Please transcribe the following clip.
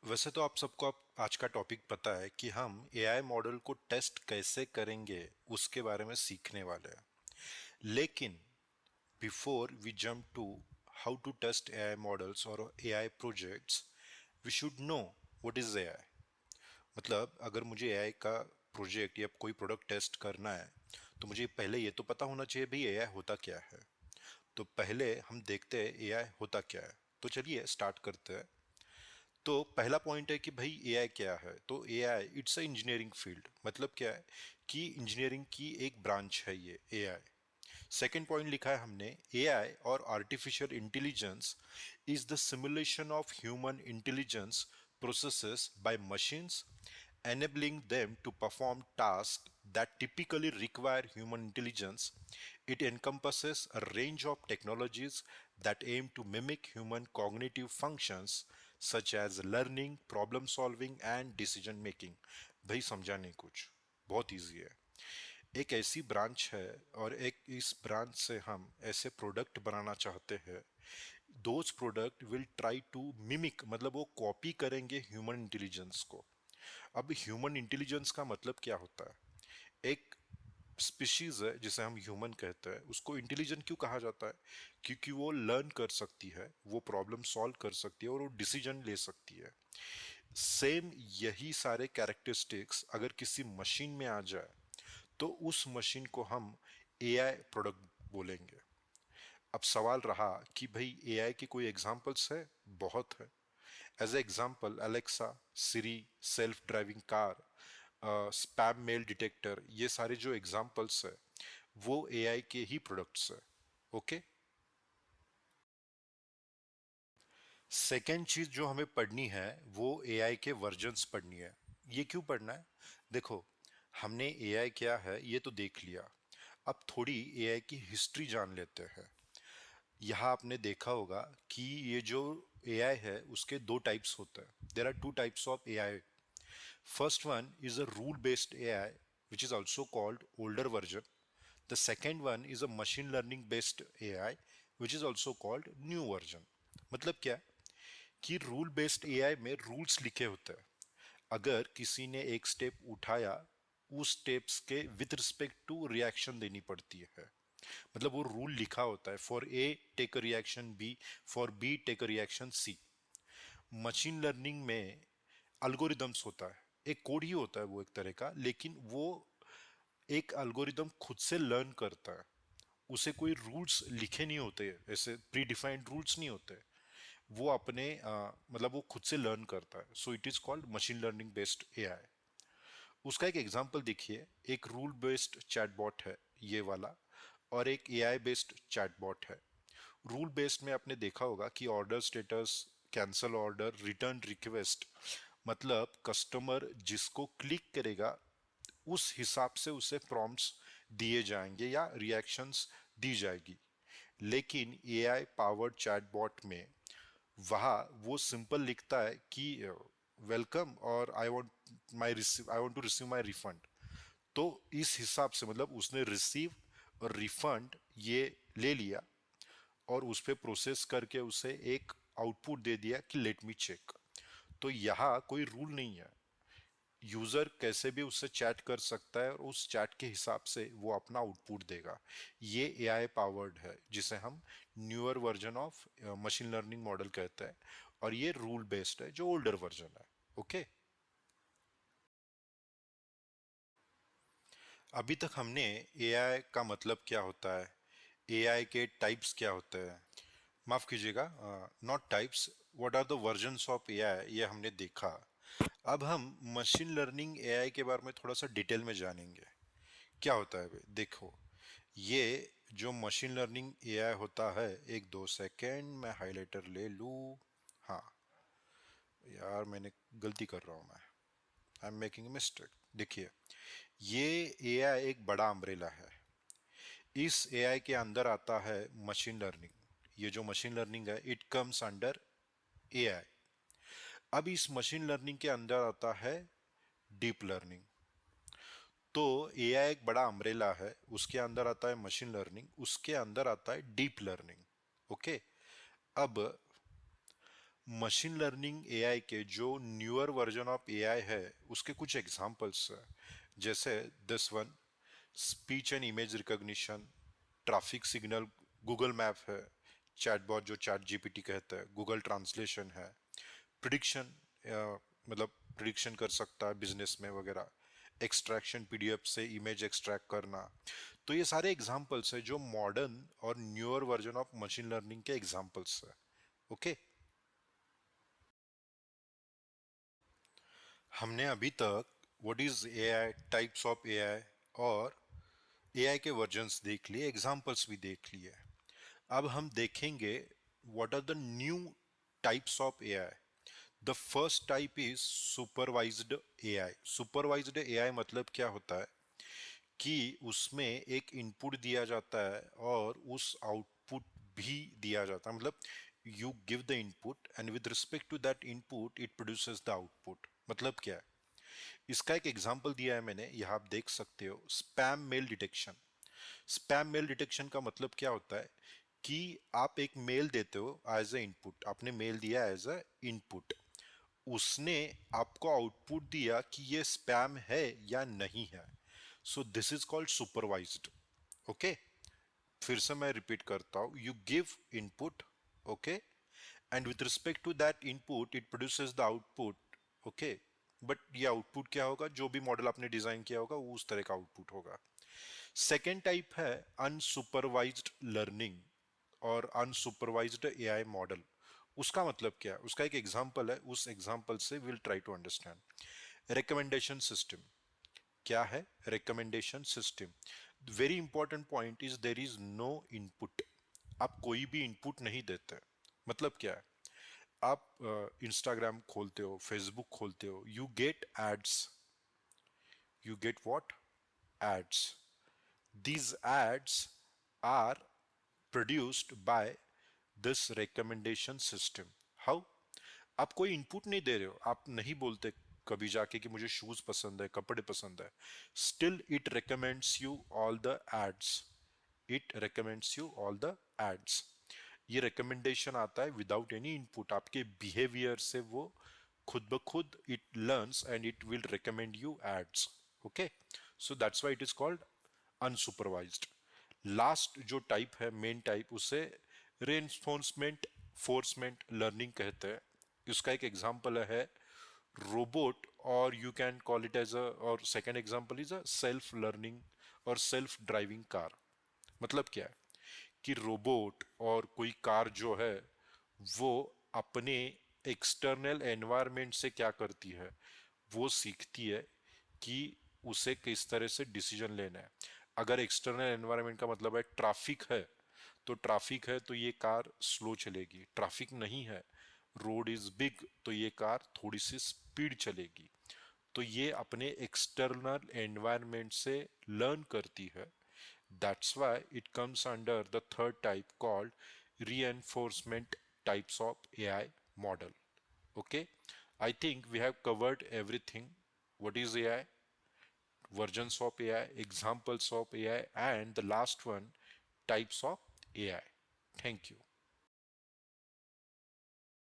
वैसे तो आप सबको आप आज का टॉपिक पता है कि हम एआई मॉडल को टेस्ट कैसे करेंगे उसके बारे में सीखने वाले हैं। लेकिन before we jump to how to test AI models और AI projects, we should know what is AI. मतलब अगर मुझे एआई का प्रोजेक्ट या कोई प्रोडक्ट टेस्ट करना है तो मुझे पहले ये तो पता होना चाहिए भाई एआई होता क्या है। तो पहले हम देखते हैं एआई होता क्या है। तो चलिए स्टार्ट करते हैं। तो पहला पॉइंट है कि भाई एआई क्या है। तो AI it's a engineering field. मतलब क्या है कि इंजीनियरिंग की एक ब्रांच है ये एआई। सेकेंड पॉइंट लिखा है हमने, एआई और artificial intelligence is the simulation of human intelligence processes by machines, enabling them to perform tasks that typically require human intelligence. It encompasses a range of technologies that aim to mimic human cognitive functions such as learning, problem solving and decision making. भाई समझा नहीं कुछ, बहुत easy है। एक ऐसी branch है और एक इस ब्रांच से हम ऐसे प्रोडक्ट बनाना चाहते हैं। Those product will try to mimic, मतलब वो कॉपी करेंगे ह्यूमन इंटेलिजेंस को। अब ह्यूमन इंटेलिजेंस का मतलब क्या होता है? एक स्पीशीज है जिसे हम ह्यूमन कहते हैं, उसको इंटेलिजेंट क्यों कहा जाता है? क्योंकि वो लर्न कर सकती है, वो प्रॉब्लम सॉल्व कर सकती है और वो डिसीजन ले सकती है। सेम यही सारे कैरेक्टरिस्टिक्स अगर किसी मशीन में आ जाए तो उस मशीन को हम एआई प्रोडक्ट बोलेंगे। अब सवाल रहा कि भाई एआई के कोई एग्जांपल्स है? बहुत है। As a example Alexa, Siri, self driving car, spam mail detector, ये सारे जो एग्जांपल्स है वो एआई के ही प्रोडक्ट्स है। ओके। सेकेंड चीज जो हमें पढ़नी है वो एआई के वर्जन्स पढ़नी है। ये क्यों पढ़ना है? देखो, हमने एआई क्या है ये तो देख लिया। अब थोड़ी एआई की हिस्ट्री जान लेते हैं। यहाँ आपने देखा होगा कि ये जो एआई है उसके दो टाइप्स होते हैं। There are two types of AI. First one is a rule based AI, which is also called older version. The second one is a machine learning based AI, which is also called new version. मतलब क्या है कि rule based AI में rules लिखे होते हैं। अगर किसी ने एक स्टेप उठाया, उस स्टेप्स के विद रिस्पेक्ट टू रिएक्शन देनी पड़ती है। मतलब वो रूल लिखा होता है, for A take a reaction B, for B take a reaction C. Machine learning में अल्गोरिदम्स होता है, एक कोड ही होता है वो एक तरह का, लेकिन वो एक अल्गोरिदम खुद से लर्न करता है। उसे कोई रूल्स लिखे नहीं होते, ऐसे प्री डिफाइंड रूल्स नहीं होते। वो अपने मतलब वो खुद से लर्न करता है। So it is called machine learning based AI. उसका एक एग्जांपल देखिए, एक रूल बेस्ड चैटबॉट है ये वाला, और एक एआई बेस्ड चैटबॉट है। रूल बेस्ड में आपने देखा होगा कि order status, cancel order, return request, मतलब कस्टमर जिसको क्लिक करेगा उस हिसाब से उसे प्रॉम्प्ट्स दिए जाएंगे या रिएक्शंस दी जाएगी। लेकिन एआई पावर्ड चैटबॉट में वहाँ वो सिंपल लिखता है कि वेलकम और I want to receive my refund. तो इस हिसाब से मतलब उसने रिसीव और रिफंड ये ले लिया और उस पर प्रोसेस करके उसे एक आउटपुट दे दिया कि लेट मी चेक। तो यहाँ कोई रूल नहीं है। यूजर कैसे भी उससे चैट कर सकता है और उस चैट के हिसाब से वो अपना आउटपुट देगा। ये एआई पावर्ड है जिसे हम newer version of machine learning model कहते हैं। और ये रूल बेस्ड है जो ओल्डर वर्जन है। ओके। अभी तक हमने एआई का मतलब क्या होता है, एआई के टाइप्स क्या होते हैं, माफ कीजिएगा, not types, what are the versions of AI, ये हमने देखा। अब हम मशीन लर्निंग एआई के बारे में थोड़ा सा डिटेल में जानेंगे। क्या होता है भाई? देखो, ये जो मशीन लर्निंग एआई होता है, एक दो सेकेंड मैं हाइलाइटर ले लूँ। हाँ यार, मैंने गलती कर रहा हूँ मैं, आई एम मेकिंग मिस्टेक। देखिए, ये एआई एक बड़ा अम्ब्रेला है। इस एआई के अंदर आता है मशीन लर्निंग। ये जो मशीन लर्निंग है इट कम्स अंडर एआई। अब इस मशीन लर्निंग के अंदर आता है डीप लर्निंग। तो एआई एक बड़ा अम्ब्रेला है, उसके अंदर आता है मशीन लर्निंग, उसके अंदर आता है डीप लर्निंग। ओके। अब मशीन लर्निंग एआई के जो न्यूअर वर्जन ऑफ एआई है उसके कुछ एग्जांपल्स है, जैसे this one, speech and image recognition, traffic signal, Google map है, चैटबॉट जो चैट जीपीटी कहते हैं, गूगल ट्रांसलेशन है, प्रिडिक्शन, मतलब प्रिडिक्शन कर सकता है बिजनेस में वगैरह, एक्सट्रैक्शन पीडीएफ से इमेज एक्सट्रैक्ट करना। तो ये सारे एग्जांपल्स है जो मॉडर्न और newer version of machine learning के एग्जांपल्स है। ओके, हमने अभी तक what is AI, types of AI और एआई के वर्जन्स देख लिए, एग्जांपल्स भी देख लिए। अब हम देखेंगे what are the new types of AI. The first type is supervised AI. Supervised AI मतलब क्या होता है कि उसमें एक इनपुट दिया जाता है और उस आउटपुट भी दिया जाता है, मतलब you give the input and with respect to that input it produces the output. मतलब क्या है, इसका एक एग्जांपल दिया है मैंने, यहां आप देख सकते हो, spam mail detection. Spam mail detection का मतलब क्या होता है कि आप एक मेल देते हो एज ए इनपुट, आपने मेल दिया एज ए इनपुट, उसने आपको आउटपुट दिया कि ये स्पैम है या नहीं है। So this is called supervised. Okay, फिर से मैं रिपीट करता हूं, you give input, okay, and with respect to that input it produces the output. Okay, but ये आउटपुट क्या होगा, जो भी मॉडल आपने डिजाइन किया होगा वो उस तरह का आउटपुट होगा। सेकेंड टाइप है अनसुपरवाइज्ड लर्निंग और अनसुपरवाइज्ड एआई मॉडल। उसका मतलब क्या है, उसका एक एग्जांपल है, उस एग्जांपल से will try to understand. Recommendation system. क्या है recommendation system? Very important point is there is no input. आप कोई भी इनपुट नहीं देते। मतलब क्या है, आप इंस्टाग्राम खोलते हो, फेसबुक खोलते हो, you get ads. You get what? Ads. These ads are produced by this recommendation system. How? आप कोई इनपुट नहीं दे रहे हो, आप नहीं बोलते कभी जाके कि मुझे शूज पसंद है, कपड़े पसंद है, still it recommends you all the ads. It recommends you all the ads. ये रिकमेंडेशन आता है विदाउट एनी इनपुट, आपके बिहेवियर से वो खुद ब खुद it learns and it will recommend you ads. Okay, so that's why it is called unsupervised. Last जो टाइप है, मेन टाइप, उसे रेनफोर्समेंट फोर्समेंट लर्निंग कहते हैं। इसका एक एग्जांपल है रोबोट, और you can call it as a, और second example is a self learning और सेल्फ ड्राइविंग कार। मतलब क्या है कि रोबोट और कोई कार जो है वो अपने एक्सटर्नल एनवायरनमेंट से क्या करती है, वो सीखती है कि उसे किस तरह से डिसीजन लेना है। अगर एक्सटर्नल एनवायरनमेंट का मतलब है ट्रैफिक है, तो ट्रैफिक है तो ये कार स्लो चलेगी, ट्रैफिक नहीं है, रोड इज बिग, तो ये कार थोड़ी सी स्पीड चलेगी। तो ये अपने एक्सटर्नल एनवायरनमेंट से लर्न करती है। That's why it comes under the third type called reinforcement types of AI model. Okay, I think we have covered everything. What is AI, versions of AI, examples of AI, and the last one, types of AI. Thank you.